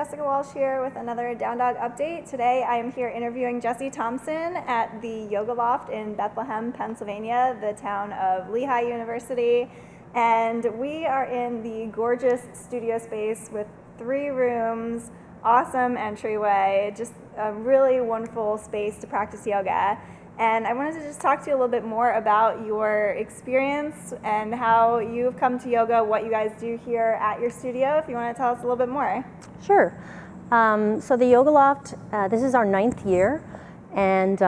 Jessica Walsh here with another Down Dog update. Today I am here interviewing Jessie Thompson at the Yoga Loft in Bethlehem, Pennsylvania, the town of Lehigh University. And we are in the gorgeous studio space with 3 rooms, awesome entryway, just a really wonderful space to practice yoga. And I wanted to just talk to you a little bit more about your experience and how you've come to yoga, what you guys do here at your studio, if you want to tell us a little bit more. Sure. So the Yoga Loft, this is our 9th year, and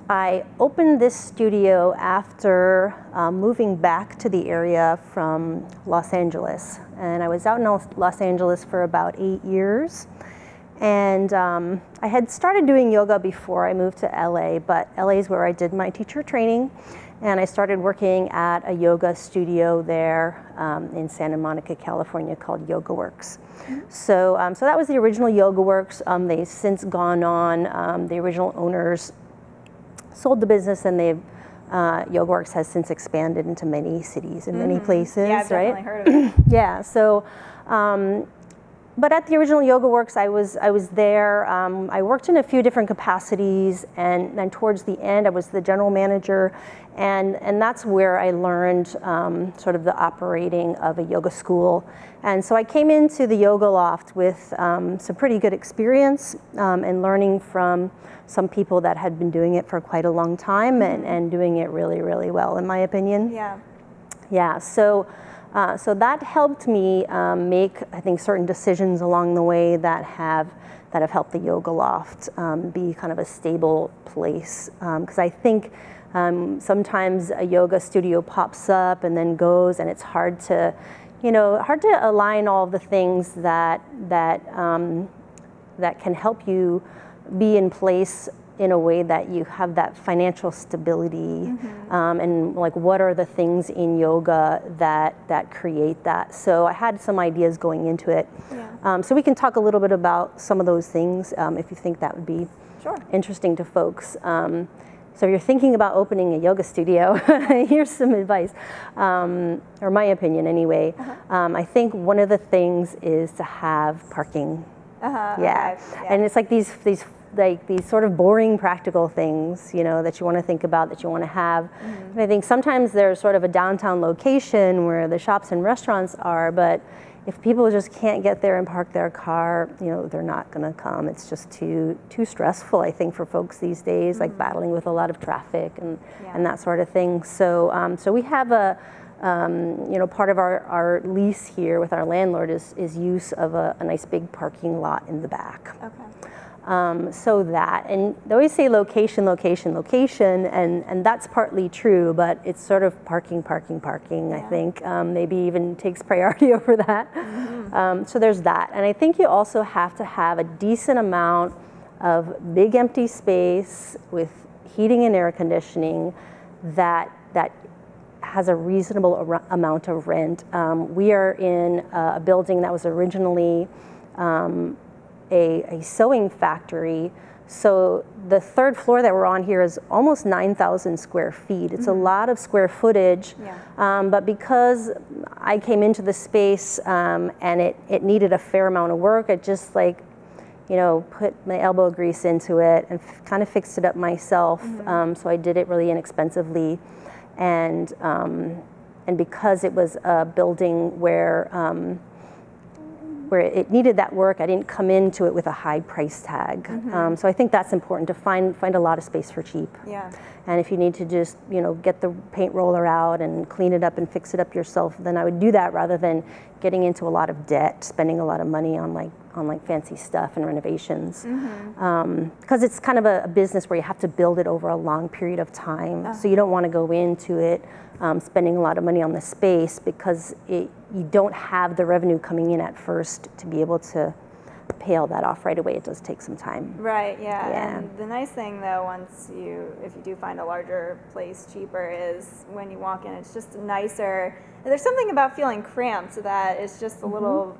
I opened this studio after moving back to the area from Los Angeles. And I was out in Los Angeles for about 8 years. And I had started doing yoga before I moved to LA, but LA is where I did my teacher training. And I started working at a yoga studio there in Santa Monica, California called Yoga Works. Mm-hmm. So that was the original Yoga Works. They've since gone on. The original owners sold the business, and Yoga Works has since expanded into many cities and many places. Yeah, I've definitely right? heard of it. Yeah. So. But at the original Yoga Works, I was there. I worked in a few different capacities, and then towards the end, I was the general manager, and that's where I learned sort of the operating of a yoga school. And so I came into the Yoga Loft with some pretty good experience and learning from some people that had been doing it for quite a long time and doing it really, really well, in my opinion. Yeah. Yeah. So that helped me make, I think, certain decisions along the way that have helped the Yoga Loft be kind of a stable place. Because I think sometimes a yoga studio pops up and then goes, and it's hard to align all the things that can help you be in place in a way that you have that financial stability, and like what are the things in yoga that create that. So I had some ideas going into it. Yeah. So we can talk a little bit about some of those things if you think that would be interesting to folks. So if you're thinking about opening a yoga studio, here's some advice, or my opinion anyway. I think one of the things is to have parking. Yeah. Okay. Yeah. And it's like these sort of boring practical things, that you want to think about, that you want to have. And I think sometimes there's sort of a downtown location where the shops and restaurants are, but if people just can't get there and park their car, they're not going to come. It's just too stressful, I think, for folks these days, like battling with a lot of traffic and that sort of thing. So we have a part of our lease here with our landlord is use of a nice big parking lot in the back. Okay. So that, and they always say location, and that's partly true, but it's sort of parking, yeah. I think, maybe even takes priority over that. So there's that. And I think you also have to have a decent amount of big empty space with heating and air conditioning that has a reasonable amount of rent. We are in a building that was originally a sewing factory. So the 3rd floor that we're on here is almost 9,000 square feet. It's a lot of square footage, but because I came into the space and it needed a fair amount of work, I just put my elbow grease into it and kind of fixed it up myself. So I did it really inexpensively, and because it was a building where it needed that work, I didn't come into it with a high price tag. So I think that's important, to find a lot of space for cheap. Yeah. And if you need to just get the paint roller out and clean it up and fix it up yourself, then I would do that rather than getting into a lot of debt, spending a lot of money on fancy stuff and renovations. Because it's kind of a business where you have to build it over a long period of time. So you don't want to go into it spending a lot of money on the space because you don't have the revenue coming in at first to be able to pay all that off right away. It does take some time. Right, yeah. And the nice thing though, if you do find a larger place cheaper, is when you walk in, it's just nicer. There's something about feeling cramped that is just a little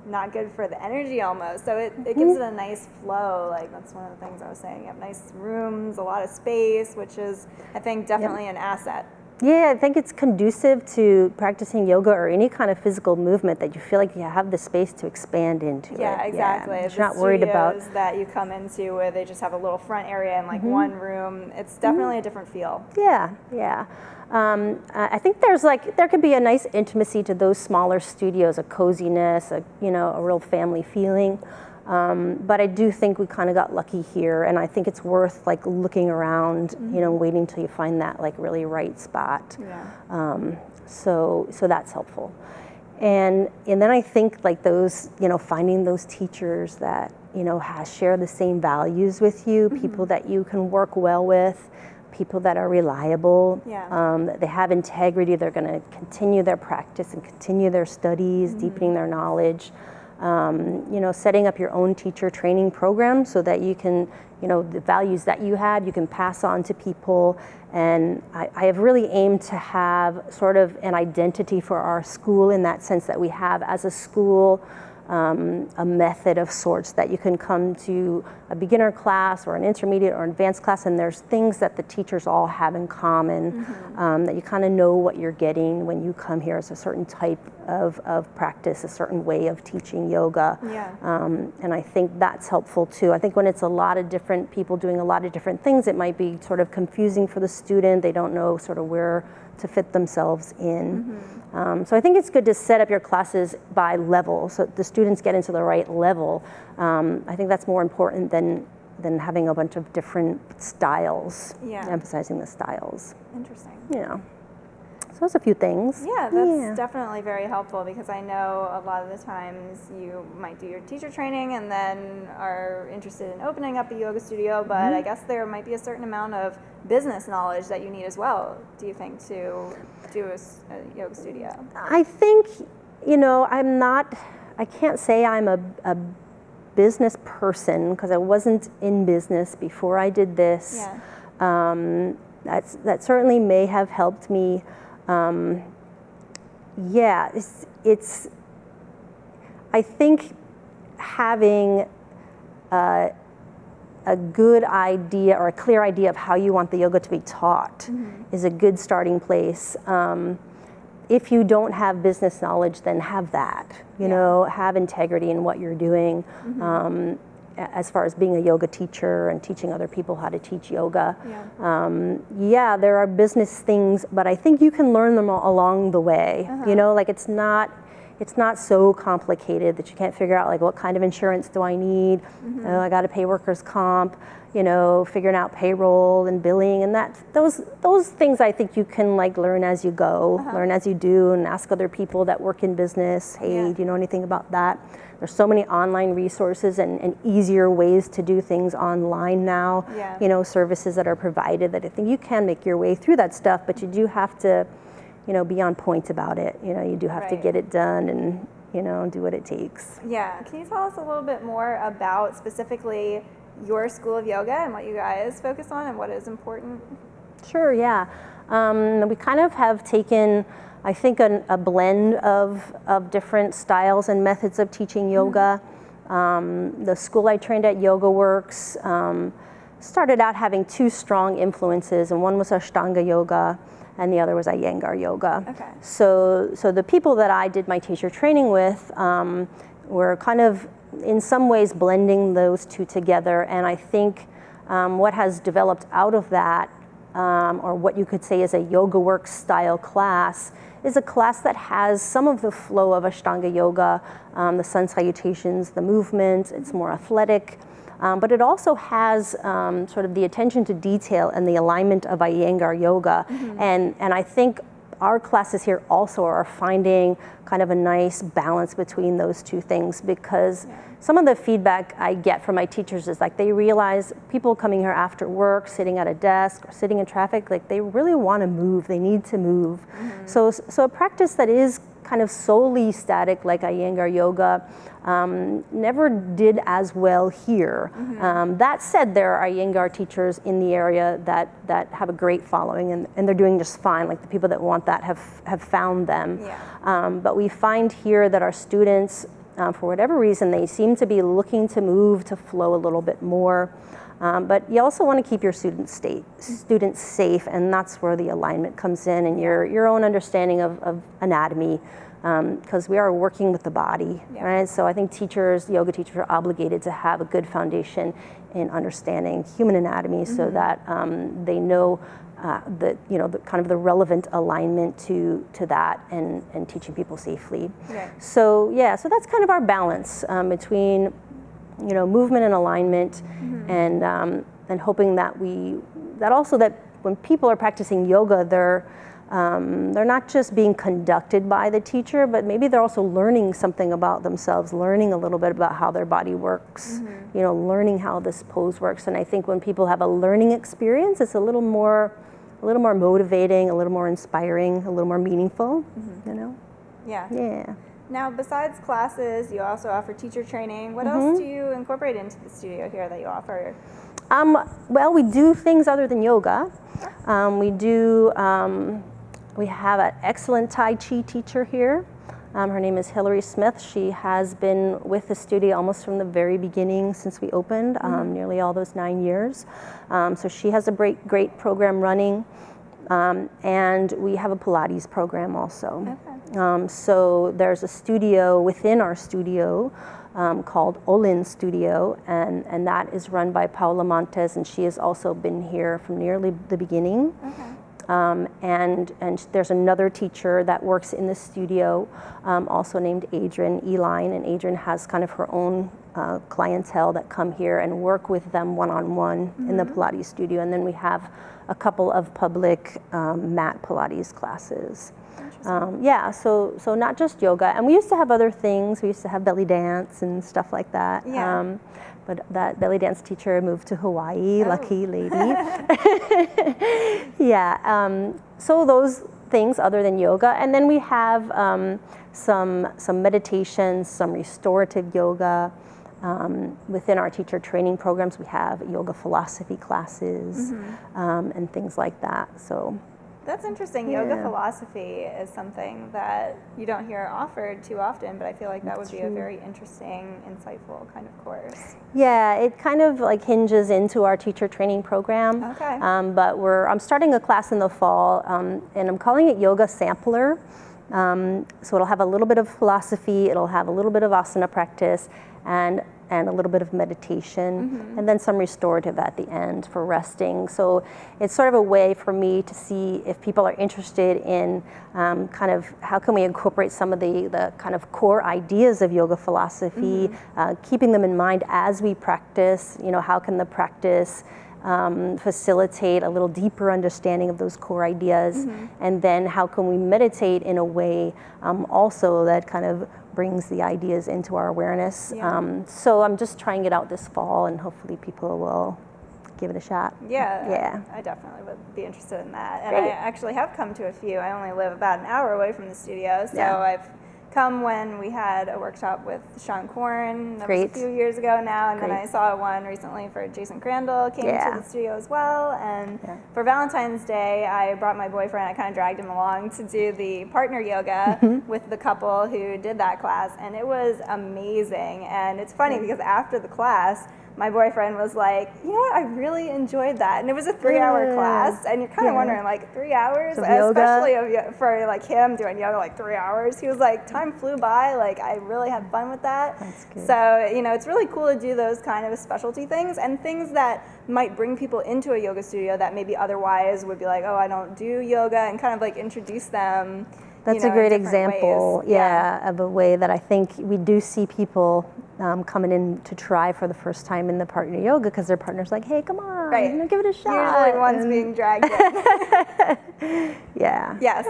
not good for the energy almost. So it gives it a nice flow. That's one of the things I was saying. You have nice rooms, a lot of space, which is, I think, definitely an asset. Yeah, I think it's conducive to practicing yoga or any kind of physical movement that you feel like you have the space to expand into. Yeah, exactly. Yeah, you're not worried about that you come into where they just have a little front area and like one room. It's definitely a different feel. Yeah, yeah. I think there could be a nice intimacy to those smaller studios, a coziness, a real family feeling. But I do think we kind of got lucky here, and I think it's worth like looking around, waiting until you find that like really right spot. Yeah. So that's helpful. And then I think like those, finding those teachers that, share the same values with you, people that you can work well with, people that are reliable, that they have integrity, they're going to continue their practice and continue their studies, deepening their knowledge. Setting up your own teacher training program so that you can, the values that you had, you can pass on to people. And I have really aimed to have sort of an identity for our school in that sense that we have as a school, a method of sorts that you can come to a beginner class or an intermediate or advanced class, and there's things that the teachers all have in common, that you kind of know what you're getting when you come here. It's a certain type of practice, a certain way of teaching yoga. Yeah. And I think that's helpful too. I think when it's a lot of different people doing a lot of different things, it might be sort of confusing for the student. They don't know sort of where to fit themselves in. So I think it's good to set up your classes by level so the students get into the right level. I think that's more important than having a bunch of different styles, emphasizing the styles. Interesting. So that's a few things. Yeah, that's definitely very helpful because I know a lot of the times you might do your teacher training and then are interested in opening up a yoga studio, but I guess there might be a certain amount of business knowledge that you need as well, do you think, to do a yoga studio? I think, I can't say I'm a business person because I wasn't in business before I did this. Yeah. That certainly may have helped me. It's I think having a good idea or a clear idea of how you want the yoga to be taught is a good starting place. If you don't have business knowledge, then have that. Have integrity in what you're doing. As far as being a yoga teacher and teaching other people how to teach yoga. There are business things, but I think you can learn them along the way. Like it's not so complicated that you can't figure out like what kind of insurance do I need? I got to pay workers' comp. Figuring out payroll and billing and those things I think you can like learn as you go, learn as you do, and ask other people that work in business. Hey, do you know anything about that? There's so many online resources and easier ways to do things online now. Services that are provided that I think you can make your way through that stuff, but you do have to, be on point about it. You do have to get it done and, do what it takes. Yeah. Can you tell us a little bit more about specifically your school of yoga and what you guys focus on and what is important? Sure, yeah. We kind of have taken, I think, a blend of different styles and methods of teaching yoga. The school I trained at, Yoga Works, started out having two strong influences, and one was Ashtanga yoga and the other was Iyengar yoga. Okay. So the people that I did my teacher training with were kind of in some ways blending those two together, and I think what has developed out of that, or what you could say is a Yoga Works style class, is a class that has some of the flow of Ashtanga yoga, the sun salutations, the movement. It's more athletic, but it also has sort of the attention to detail and the alignment of Iyengar yoga, and I think our classes here also are finding kind of a nice balance between those two things, because some of the feedback I get from my teachers is like they realize people coming here after work, sitting at a desk or sitting in traffic, like they really want to move, they need to move. So a practice that is kind of solely static like Iyengar yoga never did as well here. That said, there are Iyengar teachers in the area that have a great following, and they're doing just fine. Like the people that want that have found them. But we find here that our students, for whatever reason, they seem to be looking to move to flow a little bit more. But you also want to keep your students safe, and that's where the alignment comes in, and your own understanding of anatomy, because we are working with the body, right? So I think yoga teachers are obligated to have a good foundation in understanding human anatomy, so that they know the kind of the relevant alignment to that, and teaching people safely. Right. So that's kind of our balance between movement and alignment, and hoping that when people are practicing yoga, they're not just being conducted by the teacher, but maybe they're also learning something about themselves, learning a little bit about how their body works, learning how this pose works. And I think when people have a learning experience, it's a little more motivating, a little more inspiring, a little more meaningful, Yeah. Now, besides classes, you also offer teacher training. What else do you incorporate into the studio here that you offer? Well, we do things other than yoga. We have an excellent Tai Chi teacher here. Her name is Hillary Smith. She has been with the studio almost from the very beginning since we opened, nearly all those 9 years. So she has a great program running. And we have a Pilates program also. Okay. So there's a studio within our studio called Olin Studio, and that is run by Paula Montes, and she has also been here from nearly the beginning. Okay. And there's another teacher that works in the studio, also named Adrian Eline, and Adrian has kind of her own clientele that come here and work with them one-on-one in the Pilates studio. And then we have a couple of public mat Pilates classes. So not just yoga. And we used to have other things. We used to have belly dance and stuff like that. Yeah. But that belly dance teacher moved to Hawaii, lucky lady. So those things other than yoga. And then we have some meditations, some restorative yoga. Within our teacher training programs, we have yoga philosophy classes and things like that. So that's interesting. Yoga philosophy is something that you don't hear offered too often, but I feel like that would be a very interesting, insightful kind of course. Yeah, it kind of like hinges into our teacher training program. Okay. But I'm starting a class in the fall, and I'm calling it Yoga Sampler. So it'll have a little bit of philosophy, it'll have a little bit of asana practice, and a little bit of meditation, and then some restorative at the end for resting. So it's sort of a way for me to see if people are interested in kind of how can we incorporate some of the kind of core ideas of yoga philosophy, keeping them in mind as we practice. How can the practice facilitate a little deeper understanding of those core ideas, and then how can we meditate in a way also that kind of brings the ideas into our awareness. So I'm just trying it out this fall, and hopefully people will give it a shot. Yeah. I definitely would be interested in that. And I actually have come to a few. I only live about an hour away from the studio, so I've come when we had a workshop with Sean Corn. That was a few years ago now, and then I saw one recently for Jason Crandall came to the studio as well. And for Valentine's Day, I brought my boyfriend. I kind of dragged him along to do the partner yoga with the couple who did that class, and it was amazing. And it's funny because after the class, my boyfriend was like, you know what, I really enjoyed that. And it was a 3-hour class, and you're kind of wondering, like, 3 hours? Especially for like him doing yoga, like 3 hours. He was like, time flew by, like I really had fun with that. That's good. So, it's really cool to do those kind of specialty things, and things that might bring people into a yoga studio that maybe otherwise would be like, oh, I don't do yoga, and kind of like introduce them. That's a great example, of a way that I think we do see people coming in to try for the first time in the partner yoga because their partner's like, hey, come on, give it a shot. Usually one's being dragged in.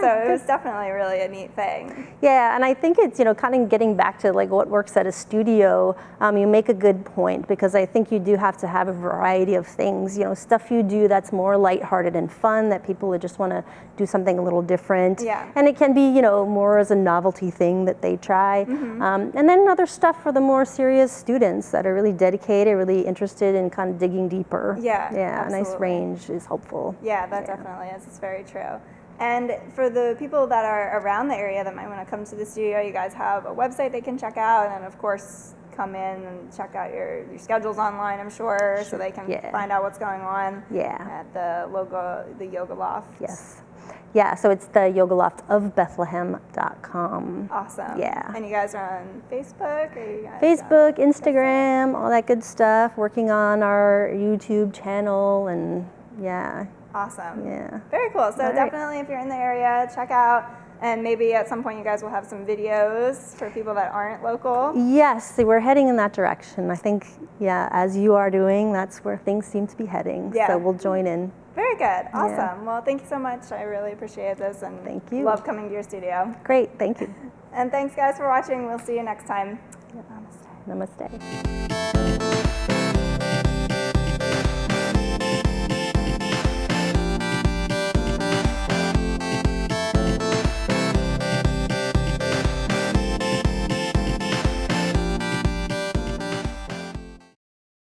So it was definitely really a neat thing. Yeah, and I think it's, kind of getting back to like what works at a studio. You make a good point, because I think you do have to have a variety of things, stuff you do that's more lighthearted and fun, that people would just want to do something a little different. Yeah. And it can be, more as a novelty thing that they try. And then other stuff for the more serious students that are really dedicated, really interested in kind of digging deeper. Yeah, a nice range is helpful. Yeah, that definitely is. It's very true. And for the people that are around the area that might want to come to the studio, you guys have a website they can check out, and then of course come in and check out your schedules online, I'm sure, so they can find out what's going on at the Yoga Loft. Yes. Yeah, so it's the Yoga Loft of Bethlehem.com. Awesome. Yeah. And you guys are on Facebook? Or you guys Facebook, Instagram, all that good stuff. Working on our YouTube channel and Awesome. Yeah. Very cool. So definitely if you're in the area, check out. And maybe at some point you guys will have some videos for people that aren't local. Yes, we're heading in that direction. I think, as you are doing, that's where things seem to be heading. Yeah. So we'll join in. Very good. Awesome. Well, thank you so much. I really appreciate this, and thank you. Love coming to your studio. Great. Thank you. And thanks, guys, for watching. We'll see you next time. Namaste.